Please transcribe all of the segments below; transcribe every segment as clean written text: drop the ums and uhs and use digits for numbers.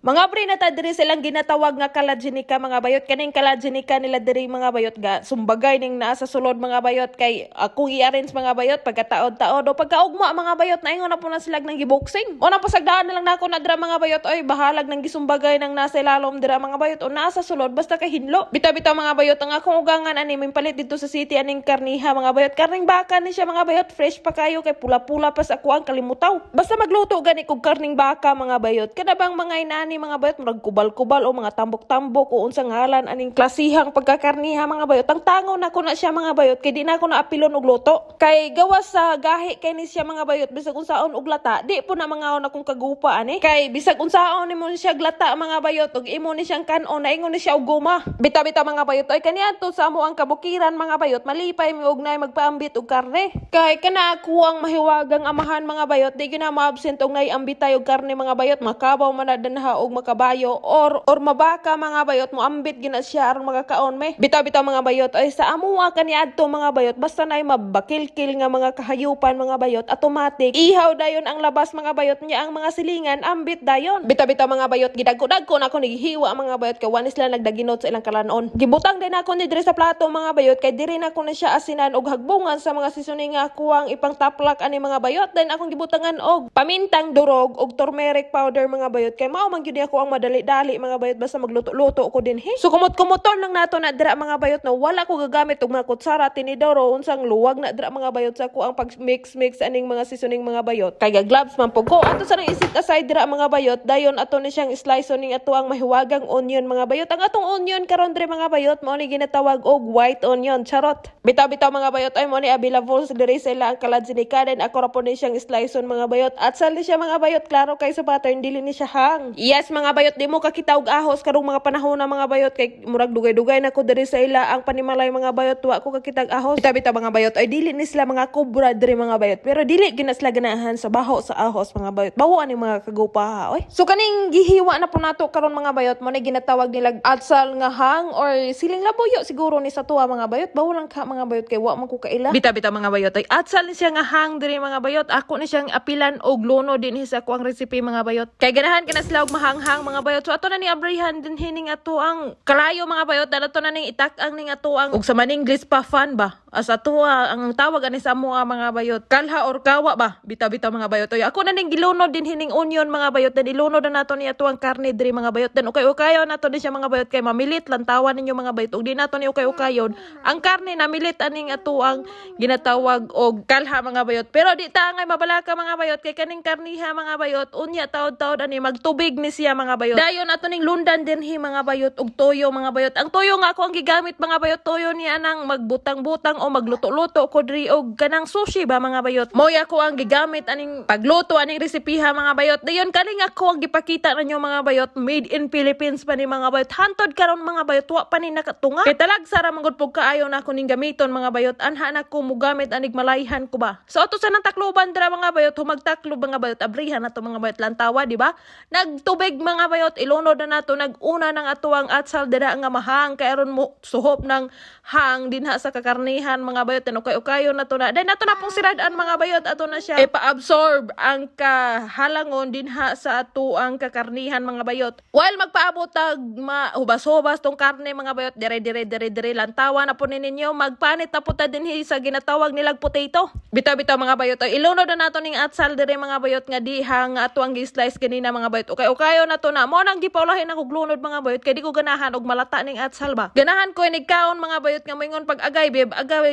Mga pre na ta diri silang ginatawag nga kalajinika mga bayot. Kaning kalajinika nila diri mga bayot ga sumbagay ning naa sa sulod mga bayot kay ako i-arrange mga bayot pagkataod-taod o pagkaugma mga bayot na ingon na po na silag nang giboxing. O napasagdaan na lang nako na dira mga bayot oy bahalag nang gisumbagay nang nasa ilalom dira mga bayot o nasa sulod basta kay hinlo. Bitaw-bitaw mga bayot ang akong ugangan ani palit dito sa city aning karniha mga bayot. Karning baka ni siya mga bayot fresh pa kayo kay pula-pula pa sa ako ang kalimutaw. Basta magluto gani kog karning baka mga bayot. Kada bang mga inani mga bayot murag kubal-kubal o mga tambok-tambok o unsa ngalan aning klasihang pagkakarniha mga bayot. Ang tango na ko na siya mga bayot kay di na ako naapilon og luto. Kay gawas sa gahi kay ni siya mga bayot bisag unsaon og lata di po na mga akong kagupa ani. Kay bisag unsaon nimo siya glata mga bayot og imo ni siyang kanon na ingon ni siya og guma. Bitaw-bitaw mga bayot ay kaniadto sa amo ang kabukiran mga bayot malipay mi og nay magpaambit og karne. Kay kana ako ang mahiwagang amahan mga bayot di gyud na maabsent og nay ambitay og karne mga bayot makabaw man na danha og makabayo or mabaka mga bayot mo ambit gina siya aron magakaon me. Bitaw-bitaw mga bayot ay sa amuha kaniadto mga bayot basta nay mabakil-kil nga mga kahayupan mga bayot automatic ihaw dayon ang labas mga bayot niya ang mga silingan ambit dayon. Bitaw-bitaw mga bayot gidagko-dagko na ako naghihiwa mga bayot kay wanis lang nagdaginot sa ilang kalanon. Gibutang din ako ni diri sa plato mga bayot kay diri na ko na siya asinan og hagbungan sa mga seasoning nga ako ang ipang taplak ani mga bayot then akong gibutangan og pamintang durog og turmeric powder mga bayot kay mao man gyud ako ang madali-dali mga bayot basta magluto-luto ko din he. So kumot-kumoton lang nato na dira mga bayot no wala ko gagamit og mga kutsara tinidor o unsang luwag na dira mga bayot sa ko ang pag-mix aning mga seasoning mga bayot. Kay gloves man po ko ato sa nang isit aside dira mga bayot dayon ato ni siyang slice ning ato ang mahiwagang onion mga bayot. Ang atong onion karon diri mga bayot mao ni ginatawag og white onion charot. Bitaw-bitaw mga bayot ay mo ni available sa diri sa ila ang kalajinika then ako ra po ni siyang slice mga bayot at sali siya mga bayot klaro kay sa pattern dili ni siya hang. Yes mga bayot di mo kakita og ahos karong mga panahon na mga bayot kay murag dugay-dugay na ko diri sa ila ang panimalay mga bayot wa ko kakita og ahos. Bitaw-bitaw mga bayot ay dili ni sila mga kubra diri mga bayot pero dili gina sila ganahan sa baho sa ahos mga bayot. Bawo ani mga kagupa oy. So kaning gihiwa na po nato karon mga bayot mo ni ginatawag nila atsal nga hang or siling labuyo siguro ni sa tuwa mga bayot. Bawo lang ka mga bayot kay wa man ko kaila. Bitaw-bitaw mga bayot ay atsal ni siya nga hang diri mga bayot. Ako ni siyang apilan og luno din sa ko ang recipe mga bayot. Kay ganahan kana sila og mahanghang mga bayot. So ato na ni abrihan din hining ato ang kalayo mga bayot dala to na ning itak-ang ning ato ang ug sa maninglis pa fan ba. As ato ang tawag ani sa mo mga bayot. Kalha or kawa ba. Bitaw-bitaw mga bayot. Oy ako na ning gilunod din hining onion mga bayot. Den ilunod na nato ni ato ang karne diri mga bayot. Den ukay-ukayon nato din siya mga bayot kay mamilit lang tawan ninyo mga bayot. Ug di nato ni ukay-ukayon ang karne na milit aning ato ang ginatawag og kalha mga bayot. Pero di ta ngay mabalaka mga bayot kay kaning karniha mga bayot unya taod-taod ani magtubig ni siya mga bayot. Dayon ato ning lundan dinhi mga bayot og toyo mga bayot. Ang toyo nga ako ang gigamit mga bayot toyo niya nang magbutang-butang o magluto-luto ko diri og kanang sushi ba mga bayot. Moy ako ang gigamit aning pagluto aning resipiha mga bayot. Dayon kaning ako ang gipakita nanyo mga bayot made in Philippines pa ni mga bayot. Hantod karon mga bayot wa pa ni nakatunga. Kay talagsa ra mangud pug kaayo na ako ning gamiton mga bayot. Anha na ko mugamit anig malayhan ko ba. So ato sa nang takloban dira mga bayot humagtaklob mga bayot abrihan nato mga bayot lantawa di ba? Nagtubig mga bayot ilunod na nato naguna nang ato ang atsal dira nga mahang kay aron mo suhop ng hang dinha sa kakarnihan mga bayot ten ukay-ukayon nato na. Then nato na pong sirad-an mga bayot ato na siya ipa-absorb ang kahalangon dinha sa ato ang kakarnihan mga bayot. While magpaabot tag mahubas-hubas tong karne mga bayot dire lantawa na po ninyo magpanit na po ta dinhi sa ginatawag nilag potato. Bitaw-bitaw mga bayot ay ilunod na nato ning atsal dire mga bayot nga diha nga ato ang gi-slice ganina mga bayot. Okay nato na mo nang gipaulahin ako glunod mga bayot kay di ko ganahan og malata ning atsal ba. Ganahan ko inig kaon mga bayot nga moingon pag agay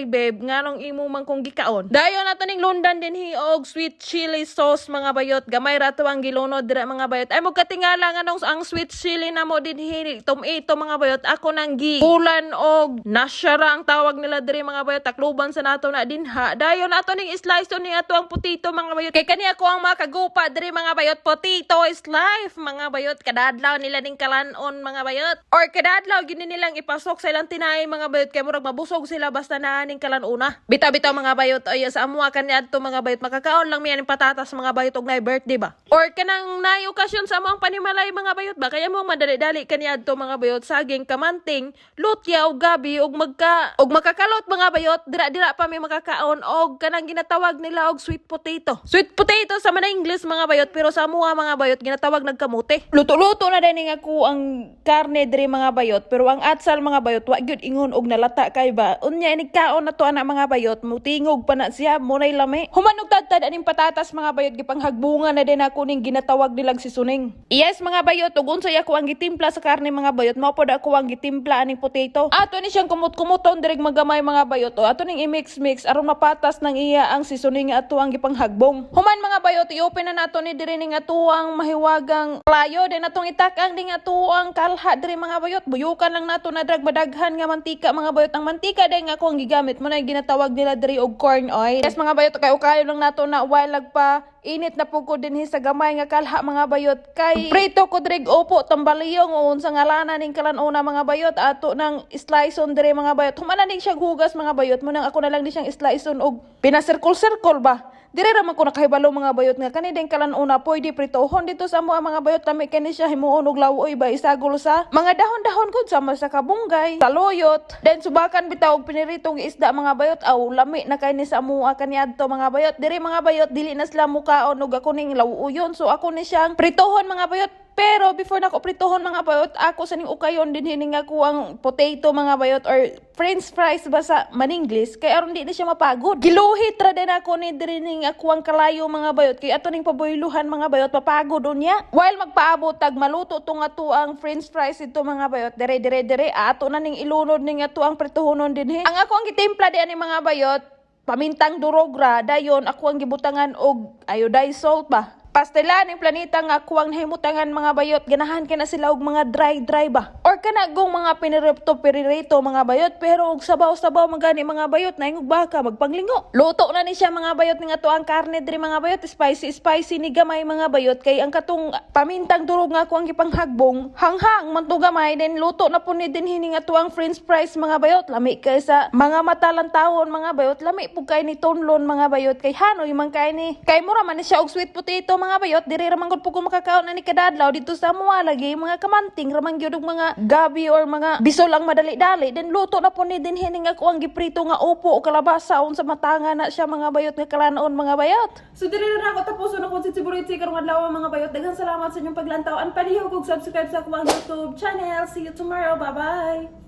babe nganong imo man kong gikaon. Dayon nato ning lundan dinhi og sweet chili sauce mga bayot. Gamay ra to ang gilunod dire mga bayot. Ay mo katingala nganong ang sweet chili na mo dinhi tomato mga bayot. Ako nang bulan og nasyara ang tawag nila dire mga bayot. Takluban sa nato na dinha. Dayon ato ning slice ni ato ang potato mga bayot. Kay kani ako ang makagupa dire mga bayot. Potato is life mga bayot. Kadadlaw nila ning kalanon mga bayot. Or kadadlaw gini nilang ipasok sa ilang tinay mga bayot kay murag mabusog sila basta na ning kalanuna. Bitaw-bitaw mga bayot ay sa amuha kaniadto mga bayot makakaon lang miyan patatas mga bayot og nay birthday ba. Or kanang nay okasyon sa among panimalay mga bayot ba kaya mo madali-dali kaniadto mga bayot saging kamanting lutya og gabi og makakalot mga bayot dira pa may makakaon og kanang ginatawag nila og sweet potato. Sweet potato sa manay English mga bayot pero sa amuha mga bayot ginatawag nagkamuti. puti. Luto-luto na din ako ang karne diri mga bayot, pero ang atsal mga bayot wa gyud ingon og nalata kay ba. Unya inigkaon na to ana mga bayot, mutingog pa na siya, munay lami. Humanog tadtad aning patatas mga bayot gipanghagbunga na din ako ning ginatawag nilang sisuning. Yes mga bayot, ug unsay ako ang gitimpla sa karne mga bayot, mao pod ako ang gitimpla aning potato. Ato ni siyang kumut-kumuton dirig magamay mga bayot, o ato ning i-mix-mix aron mapatas nang iya ang sisuning nga ato ang gipanghagbong. Human mga bayot, i-open na nato ni diri ning atuang mahiwagang playo, din atong itak-ang ding atuang kalha diri mga bayot. Buyukan lang nato na drag madaghan nga mantika mga bayot. Ang mantika din nga ako ang gigamit mo na ginatawag nila diri og corn oil. Yes mga bayot, kayo lang nato na while nagpa init na pugod dinhi sa gamay nga kalha mga bayot. Kay prito ko drig opo tambaliyong o unsa ngalanan ning kalan-una mga bayot, ato nang slice on diri mga bayot. Humana ning siya hugas mga bayot, mo nang ako na lang di siyang slice on og pinasirkol-sirkol ba. Dire ra man ko nakahibalo mga bayot nga kani din kalan-una pwede pritohon dito sa mga bayot, lami kani siya himuon og lawoy ba isagol sa mga dahon-dahon gud sama sa kabunggay, taluyot, then subakan bitaw og piniritong isda mga bayot. Aw lami na kani sa amuha kaniadto mga bayot. Dire mga bayot dili na sila mukaon og ako ning lawuyon, so ako ni siyang pritohon mga bayot. Pero before na ko pritohon mga bayot, ako sa ning ukayon din hining ako ang potato mga bayot or french fries ba sa maninglis, kay aron di na siya mapagod. Giluhit ra din ako ni diri ning ako ang kalayo mga bayot, kay ato ning paboyluhan mga bayot mapagod unya. While magpaabot tag maluto tong ato ang french fries ito mga bayot, dire ato na ning ilunod ning ato ang pritohonon dinhi. Ang ako ang gitimpla di ani mga bayot, pamintang durog ra, dayon ako ang gibutangan og iodized salt ba. Pastela ning planeta nga kuwang nahimutangan mga bayot, ganahan kay na sila og mga dry ba or kanagong mga pinirito mga bayot, pero og sabaw magani mga bayot na ingog baka magpanglingo. Luto na ni siya mga bayot ning ato ang karne diri mga bayot, spicy ni gamay mga bayot, kay ang katong pamintang durog nga kuwang gipanghagbong hanghang man to gamay, then luto na pud ni din hining ato ang french fries mga bayot. Lami kay sa mga matalang tawon mga bayot, lami pug kay ni tonlon mga bayot, kay hanoy man kay ni kay mura man ni siya og sweet potato mga bayot. Diri ra man gud pug makakaon na ni kadadlaw dito sa amuha lagi mga kamanting ra man gyud og mga gabi or mga bisol ang madali-dali, then luto na po ni din hining ako ang giprito nga upo o kalabasa unsa matanga na siya mga bayot nga kalanaon mga bayot. So diri na ako tapuson ako si Chiburitsi karong adlaw mga bayot. Daghang salamat sa inyong paglantaw, and palihog og subscribe sa akong YouTube channel. See you tomorrow. Bye bye.